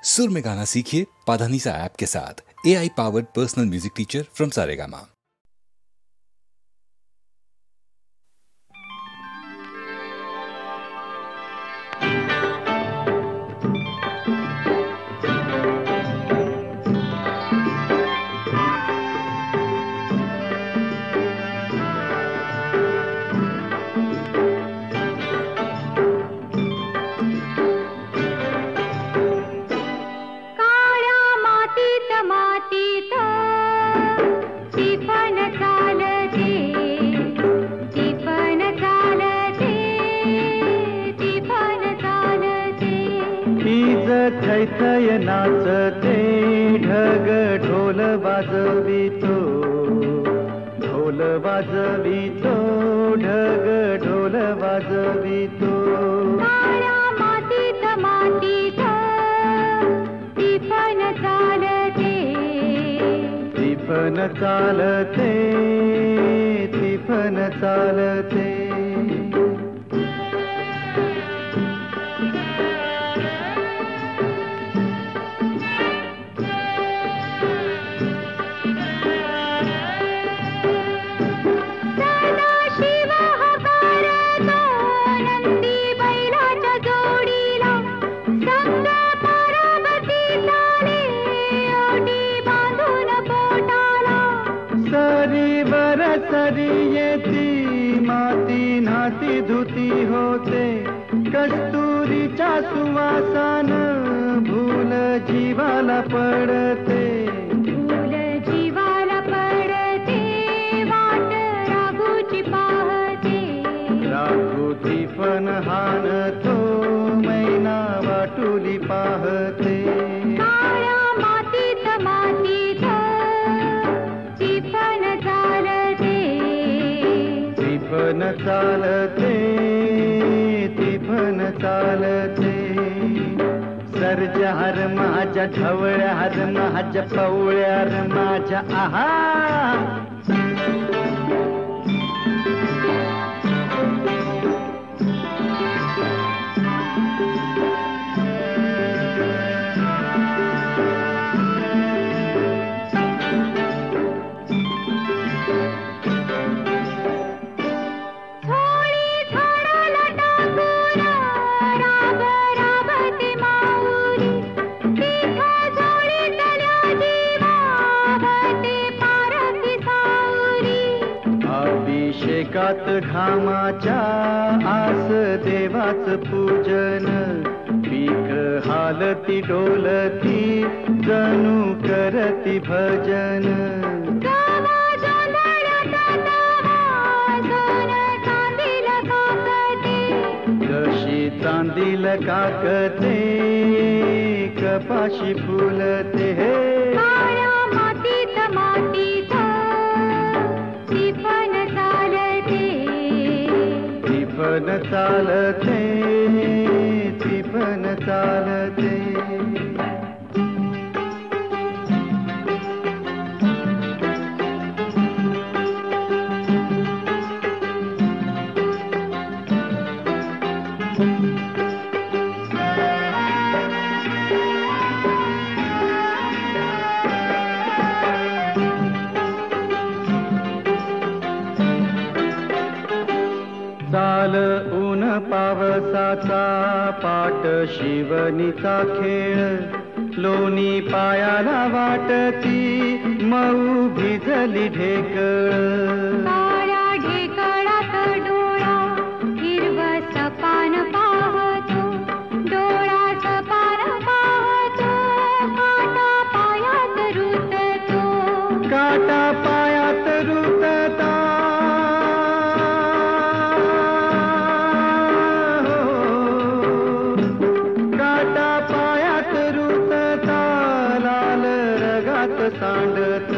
सुर में गाना सीखिए पाधानीसा ऐप के साथ। AI powered personal music teacher from Saregama. थैथय नाचते ढग ढोल वाजवितो, ढोल वाजवितो, ढग ढोल वाजवितो। काळ्या मातीत मातीत टिपण चालते, टिपण चालते, टिपण चालते। सरियेती माती नाती धुती होते, कस्तुरीच्या सुवासान भूल जीवाला पडते, भूल जीवाला पडते। वाट राघूची पाहते, राघूची पण हानतो, मैना वाटुली पाहते। काळ्या मातीत मातीत टिपण चालते, टिपण चालते, टिपण चालते। सर्जार माझ्या ढवळ्यार माझ्या पवळ्यार माझ्या आहा। अभिषेकात घामाच्या आस देवाच पूजन, पीक हालती डोलती जणू करती भजन। कशी चांदील काकते, कपाशी फुलते। काळ्या मातीत मातीत टिपण चालते, टिपण चालते, टिपण चालते। चाल ऊन पावसाचा पाट शिवनीचा खेळ, लोणी पायाला वाटती मऊ भिजली ढेकळ। काळ्या ढेकळात डोळा हिरवस पान पाहतो, डोळा पान पाहतो, काटा पायात रुततो, काटा पायात रुतता। सांडत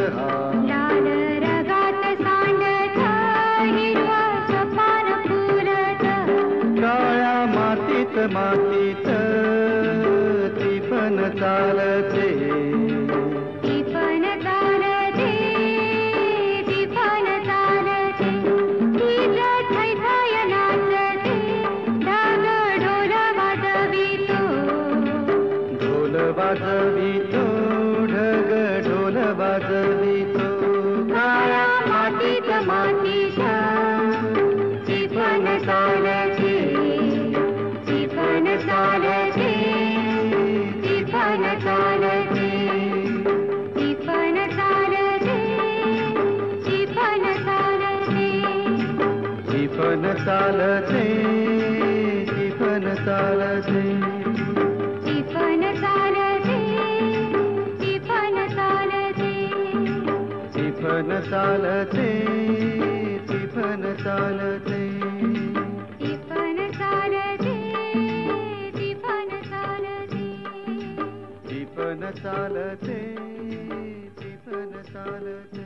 लाल रगात सांडत, हिरवस पान फुलत। काळ्या मातीत मातीत टिपण चालते, टिपण चालते, टिपण चालते। तीच थैथय नाचते, ढग ढोल वाजवितो, ढोल वाजवितो ढग ढोल वाजवितो काळ्या मातीत मातीत टिपण चालते टिपण चालते टिपण चालते टिपण चालते टिपण चालते टिपण चालते टिपण चालते टिपण चालते टिपण चालते टिपण चालते टिपण चालते टिपण चालते टिपण चालते टिपण चालते टिपण चालते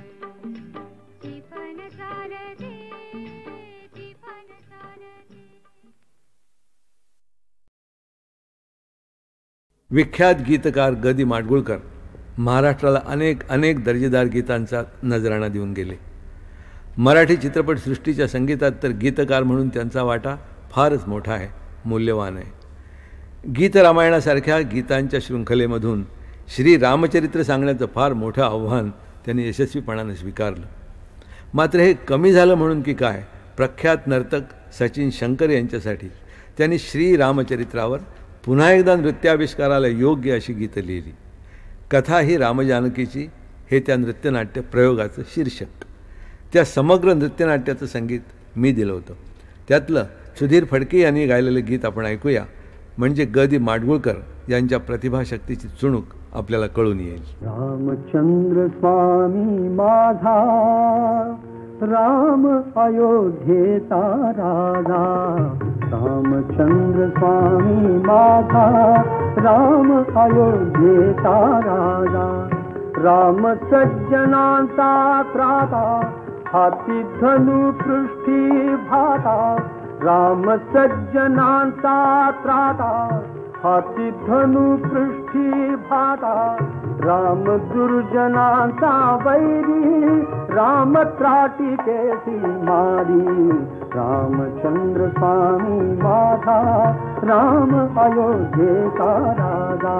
टिपण चालते टिपण चालते. विख्यात गीतकार ग दि माडगुळकर महाराष्ट्राला अनेक दर्जेदार गीतांचा नजराणा देऊन गेले. मराठी चित्रपटसृष्टीच्या संगीतात तर गीतकार म्हणून त्यांचा वाटा फारच मोठा आहे, मूल्यवान आहे. गीतरामायणासारख्या गीतांच्या शृंखलेमधून श्री रामचरित्र सांगण्याचं फार मोठं आव्हान त्यांनी यशस्वीपणाने स्वीकारलं. मात्र हे कमी झालं म्हणून की काय, प्रख्यात नर्तक सचिन शंकर यांच्यासाठी त्यांनी श्री रामचरित्रावर पुन्हा एकदा नृत्याविष्काराला योग्य अशी गीतं लिहिली. कथा ही रामजानकीची हे त्या नृत्यनाट्य प्रयोगाचं शीर्षक. त्या समग्र नृत्यनाट्याचं संगीत मी दिलं होतं. त्यातलं सुधीर फडके यांनी गायलेलं गीत आपण ऐकूया, म्हणजे ग दि माडगुळकर यांच्या प्रतिभाशक्तीची चुणूक आपल्याला कळून येईल. रामचंद्र स्वामी माझा राम अयोध्येचा राजा, रामचंद्र स्वामी माझा राम अयोध्येचा राजा, राम सज्जनांचा त्राता हाती धनु पृष्ठी भाता, राम सज्जनांचा त्राता हाती धनु पृष्ठी भाता, राम दुर्जनांचा वैरी राम त्राटिकेसी मारी, रामचंद्र स्वामी माझा राम अयोध्येचा राजा.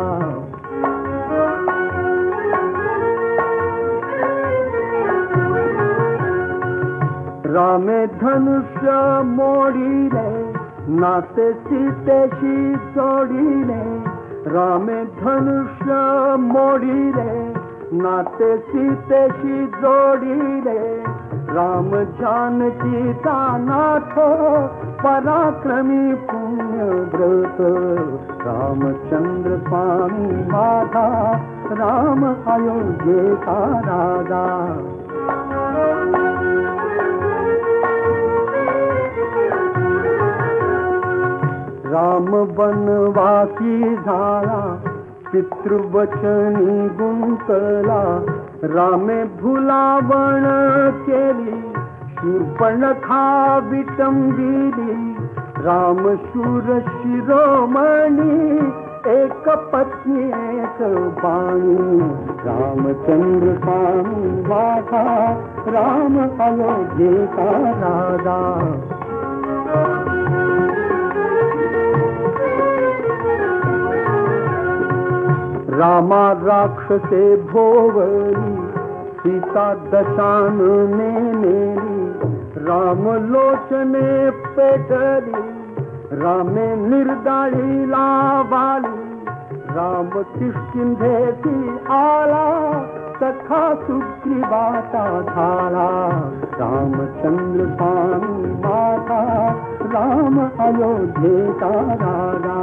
रामे धनुष्य मोडिले नाते सीतेशी जोडिले, रामे धनुष्य मोडिले नाते सीतेशी जोडिले, राम जानकीचा नाथ पराक्रमी पुण्यव्रत, रामचंद्र स्वामी माझा राम अयोध्येचा राजा. राम वनवासी झाला पितृवचनी गुंतला, रामे भुलावण केली शूर्पणखा विटंबिली, राम शूर शिरोमणी एक पत्नी एक बाणी, रामचंद्र स्वामी माझा राम अयोध्येचा राजा. रामा राक्षसे भोवली सीता दशानने नेली, राम लोचने पेटली रामे निर्दाळी लावाली, राम किष्किंधेसी आला सखा सुग्रीवाचा झाला, रामचंद्र स्वामी माझा राम अयोध्येचा राजा.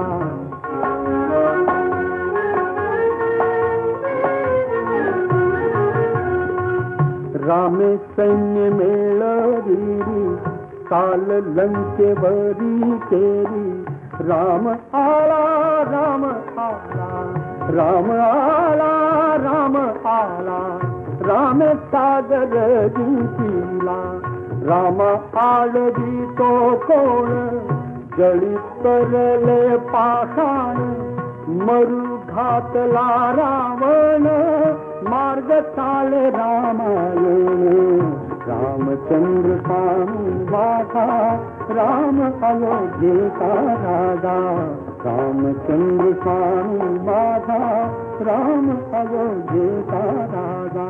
रामे सैन्य मेळविली काल लंकेवरी केली, राम आला राम आला राम आला राम आला, रामे सागर जिंकिला, राम आळवी तो कोण जळी तरले पाषाण, मरु घातला रावण मार्ग चाले रामायण, रामचंद्र स्वामी माझा राम अयोध्येचा राजा. रामचंद्र स्वामी माझा राम अयोध्येचा राजा.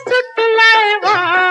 सुटलाय वारा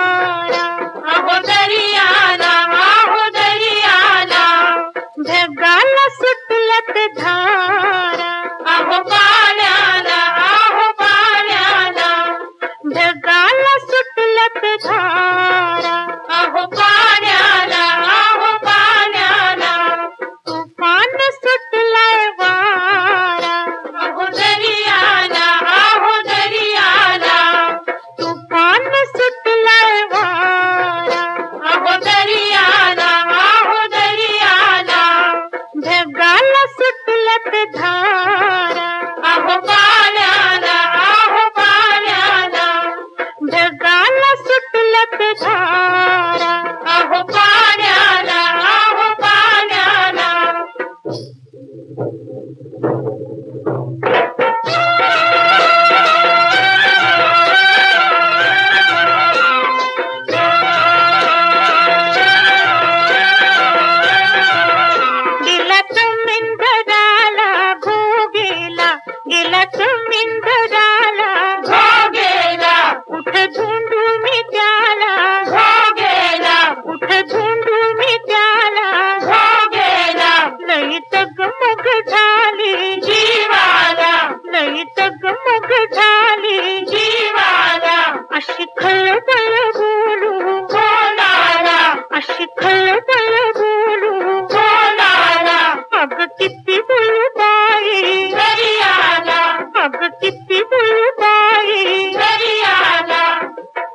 खळखळ बोलू बोलाला, अशी खळखळ बोलू बोलाला, अग किती बुलबाई दर्याला, अग किती बुलबाई दर्याला,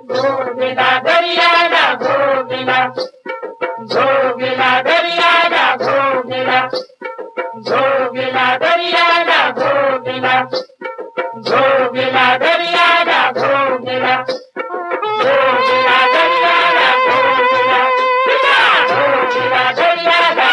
भोगला दर्याला भोगला, भोगला दर्याला भोगला, भोगला दर्याला भोगला, भोगला दर्याला भोगला, भोगला दर्याला भोगला, भोगला दर्याला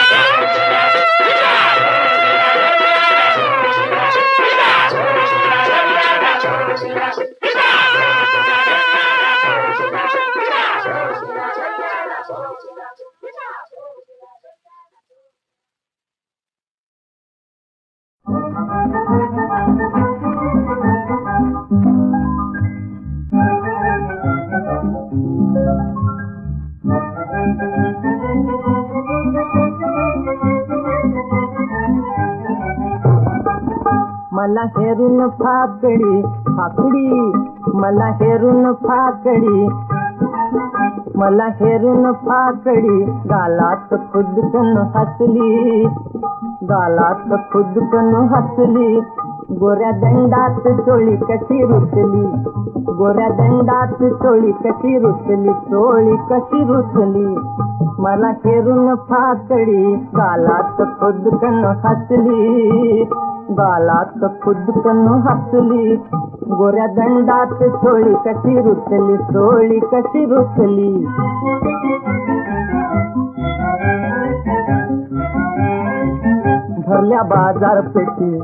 मला हेरून फाकडी फाकडी, मला हेरून फाकडी, मला हेरून फाकडी, गालात खुदकन हसली, गालात खुदकन हसली, गोऱ्या दंडात चोळी कशी रुतली, गोऱ्या दंडात चोळी कशी रुतली, चोळी कशी रुतली, मला हेरून फाकडी, गालात खुदकन हसली, गालात खुदकन हसली, गोऱ्या दंडात चोळी कशी रुतली, चोळी कशी रुतली. भरल्या बाजारपेठी,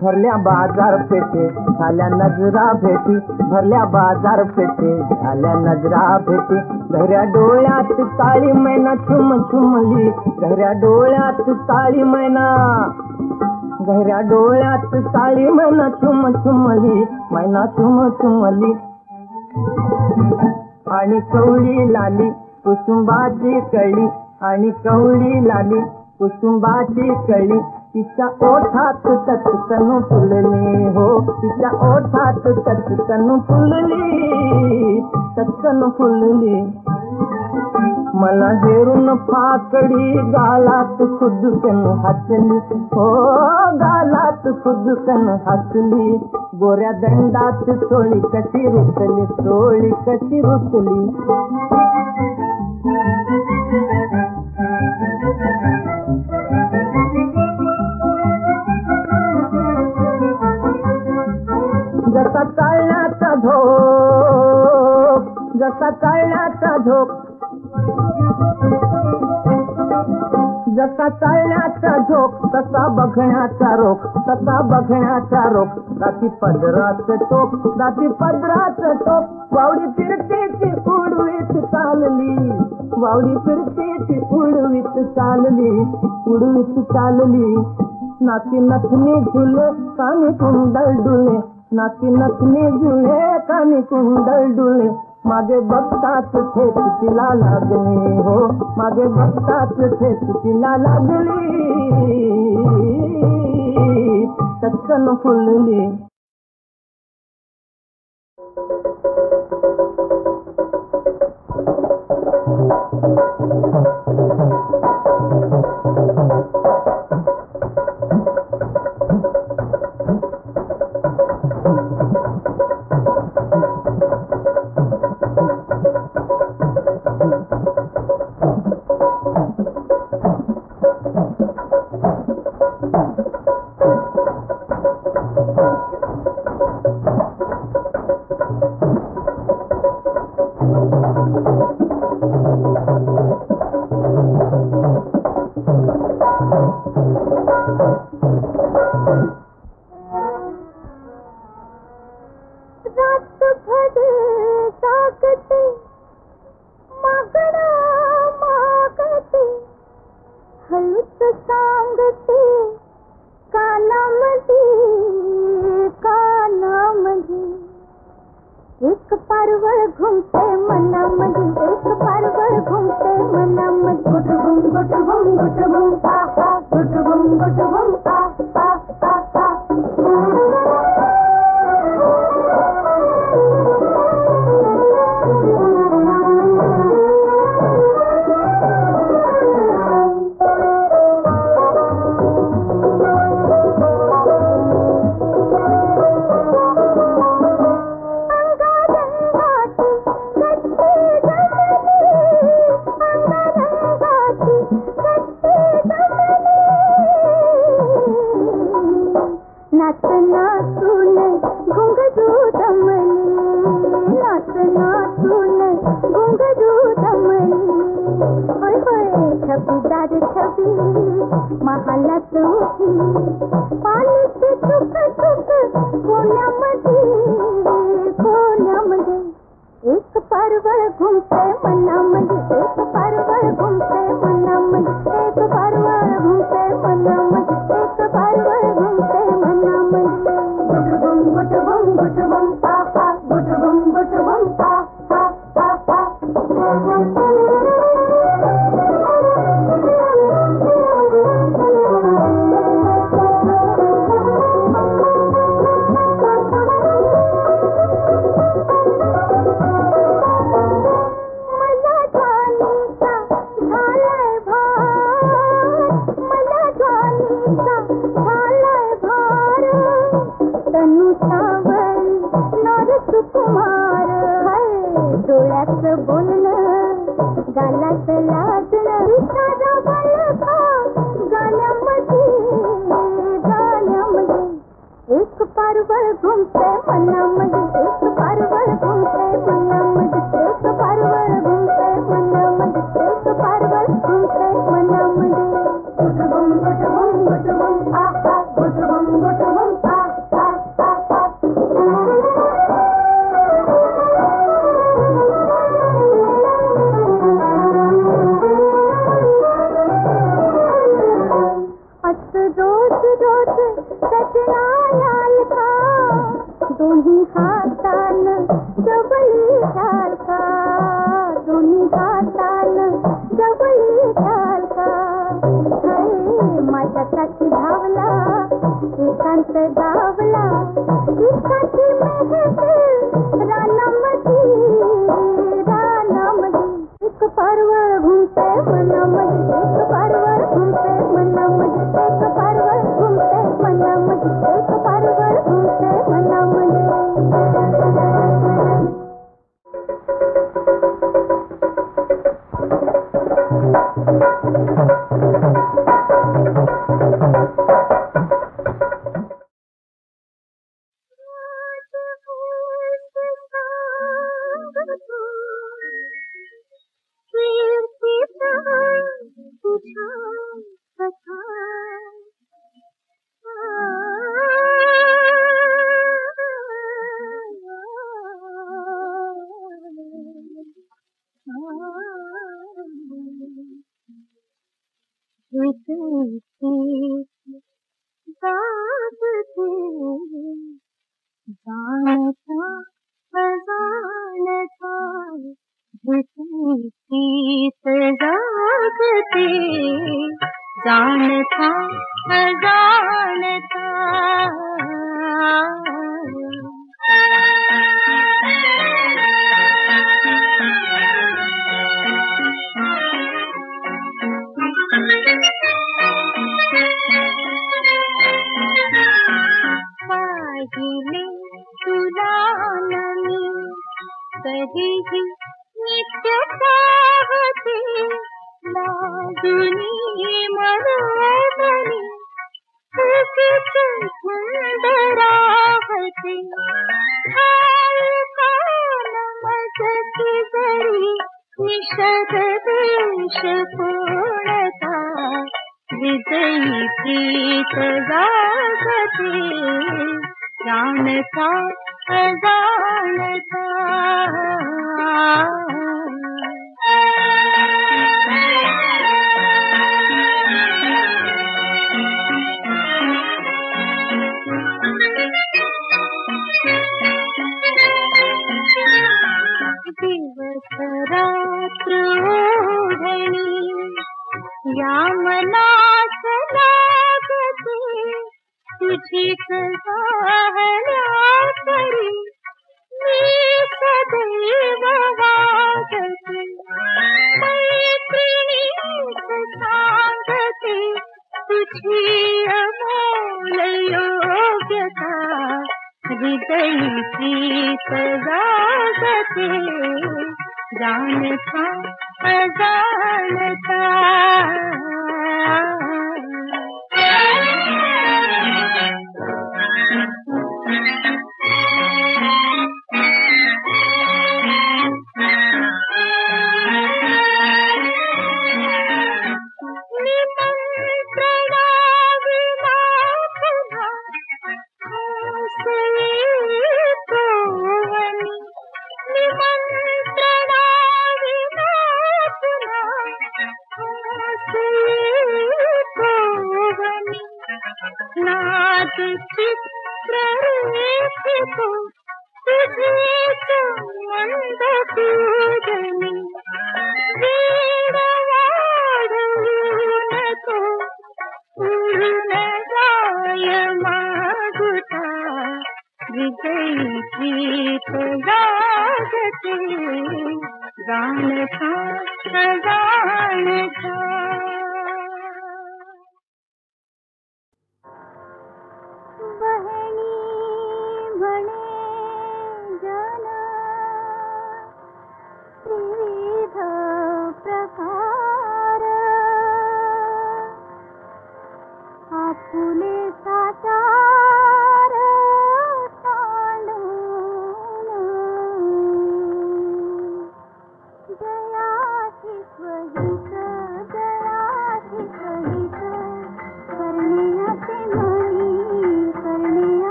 भरल्या बाजारपेठे झाल्या नजरा भेटी, भरल्या बाजारपेठे झाल्या नजरा भेटी, घऱ्या डोळ्यात काळी मैना छुम छुमली, घऱ्या डोळ्यात काळी मैना, घऱ्या डोळ्यात काळी मैना छुम छुमली, मैना छुम छुमली, आणि कवळी लाली कुसुंबाची कळी, आणि कवळी लाली कुसुंबाची कळी, तिच्या ओठात चटकन फुलली हो, तिच्या ओठात चटकन फुलली, चटकन फुलली, मला हेरून फाकडी, गालात खुदकन हसली हो, गालात खुदकन हसली, गोऱ्या दंडात चोळी कशी रुतली, चोळी कशी रुतली. जसा चालण्याचा झोप, जसा चालण्याचा झोप, जसा चालण्याचा झोप, तसा बघण्याचा रोख, तसा बघण्याचा रोख, राती पदराचं टोप, राती पदराचं टोप, वावडी फिरतेची उडवीत चालली, वावडी फिरतेची उडवीत चालली, उडवीत चालली, नाती नथनी झुले कानी कुंडल डुले, नाती नथनी झुले कानी कुंडल डुले, मागे बघताच ठेच तिला लागली हो, मागे बघताच ठेच तिला लागली, चटकन फुलली. एक पारवळ घुमते मनामध्ये, एक पारवळ घुमते मनामध्ये, गुटगुम गुटगुम गुटगुम आ आ, गुटगुम गुटगुम आ आ आ आ. पुण्यामध्ये एक पारवळ घुमते मनामध्ये एक पारवळ घुमते मनामध्ये एक पारवळ घुमते मनामध्ये एक पारवळ घुमते मनामध्ये गुटबुम गुटबुम गुटबुम आ आ गुटबुम गुटबुम आ आ कुमार डोळ्याचं बोलणं गालाचं लाजणं इशारा बळका गाण्यामध्ये एक पारवळ घुमते मनामध्ये एक पारवळ घुमते मनामध्ये एक पारवळ घुमते मनामध्ये एक पारवळ घुमते मनामध्ये गुटबुम गुटबुम गुटबुम आ आ गुटबुम गुटबुम आ दोन्ही हातान जवळी घालका दोन्ही हातान जवळी घालका माझ्यासाठी धावला एकांत गावला इतकाची मेहनत रानामध्ये एक पारवळ घुमते मनामध्ये एक पारवळ घुमते मनामध्ये एक पारवळ घुमते मनामध्ये एक पारवळ घुमते मनामध्ये जानता अजानता पाहिले तुला नमी कधीही नित्य पाहते लाजुनी मनोमनी सुखीच छंद राहते मजसी जरी निषद देश पूर्णता विजयी प्रीत जागते जानता अजानता दिवस रात्र ओढणी या मनास लागते तुझीच गाहण्या करी मी सदैव वागते मैत्रिणीस सांगते तुझी अमोल योग्यता हृदयी प्रीत जागते जानता अजानता निमंत्रणा विना पुन्हा तुझीच मंद पूजनी वेड वाढवू नको उडून जाय मागुता विजयी गीत गाजते गान था गान था बहनी म्हणे जन त्रिविध प्रकार आपुले साचार सांडून जयाची स्वहित करण्याचे म्हणी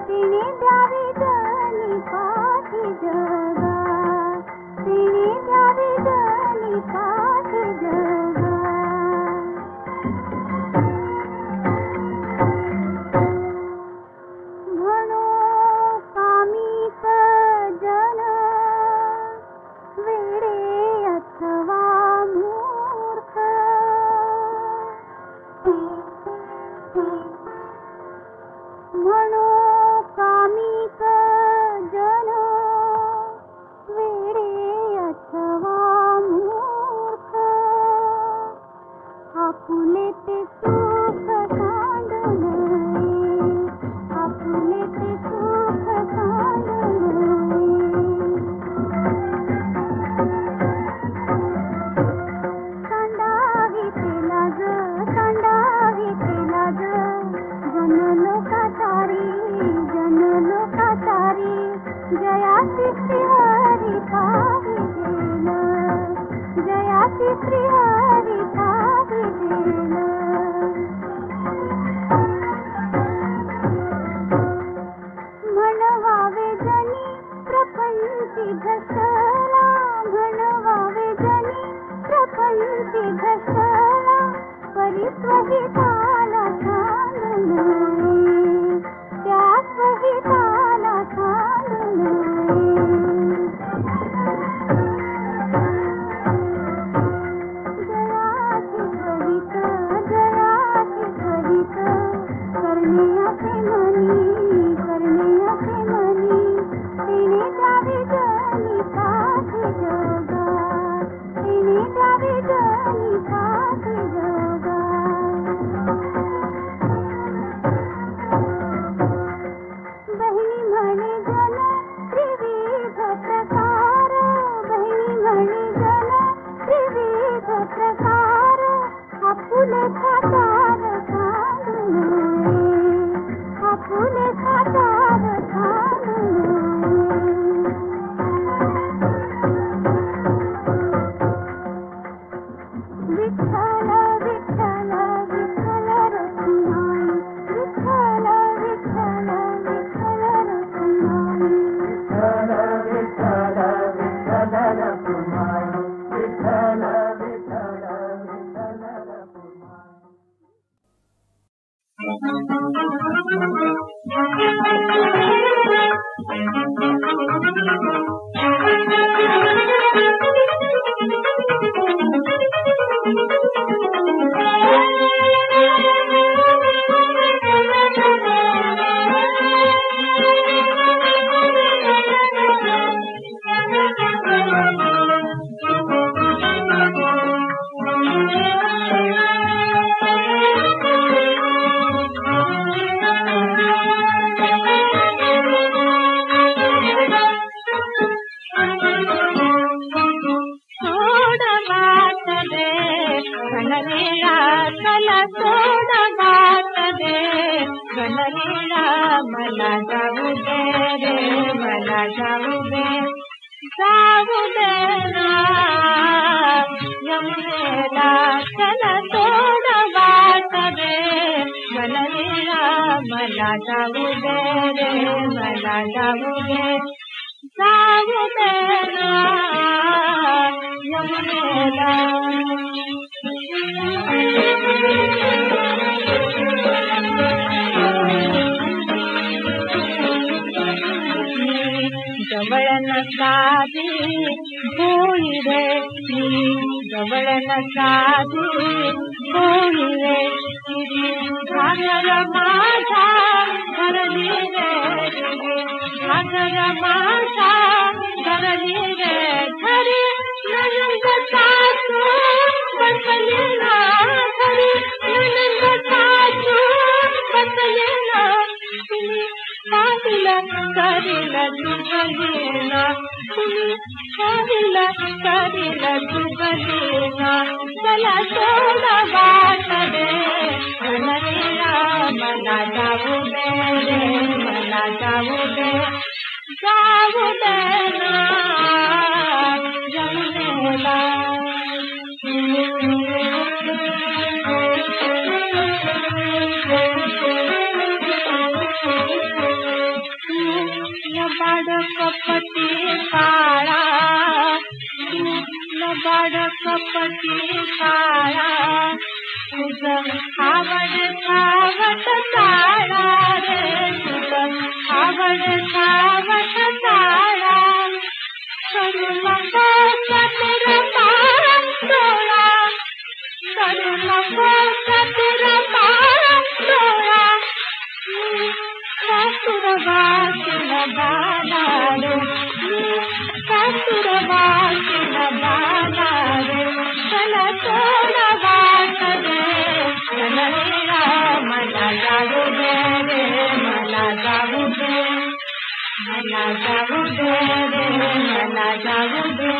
तिने द्यावी जनी पाठी जगा तिने द्यावी जनी पाठी जगा म्हणो कामीच जन वेडे अथवा मूर्ख म्हणो कामीच जन वेडे अथवा मूर्ख आपुले ते सुख सांडून आपुले ते सुख सांडून सांडावी तेला ग जन लोकाचारी जयाची श्रीहरी पाहिजेल जयाची श्रीहरी पाहिजेल म्हणवावे जनी प्रपंची घसला म्हणवावे जनी प्रपंची घसला परिस्वहिताला सांडून त्या स्वहिताला सांडून जयाची स्वहित करण्याचे म्हणी तिने द्यावी जनी पाठी जगा तिने द्यावी जनी पाठी जगा बहिणी म्हणे जन त्रिविध प्रकार बहिणी म्हणे जन त्रिविध प्रकार आपुले साचार सांडून आपुले साचार सांडून विठ्ठल विठ्ठल विठ्ठल रखुमाई विठ्ठल विठ्ठल विठ्ठल रखुमाई विठ्ठल विठ्ठल विठ्ठल रखुमाई विठ्ठल विठ्ठल विठ्ठल रखुमाई मला जाऊ दे रे मला जाऊ दे ना यमुनेला चला तोड वाट दे बनलेला मला जाऊ दे रे मला जाऊ दे ना यमुनेला जवळ नसावी होई रे जवळ नसावी होई रे सागर माझा धरली रे सागर माझा धरली रे धरी नयन सासू बसले ना धरी नयन सासू बसले ना तुम्ही काहिला करीला तुझलेना तुम्ही काहिला करीला तुझलेना चला सोडा वाट रे मनरेला मला जाऊ दे रे मला जाऊ दे ना जमलेला बाड कपटी काळा बाड कपटी काळा तुझ आवड सावट काळा रे तुझ आवड सावट काळा करू नको चतुर पार डोळा करू नको चतुर पार डोळा सासुरवासीन बाला रे सासुरवासीन बाला रे चला सोडा वाट रे मनरेला मला जाऊ दे रे मला जाऊ दे मला जाऊ दे रे मला जाऊ दे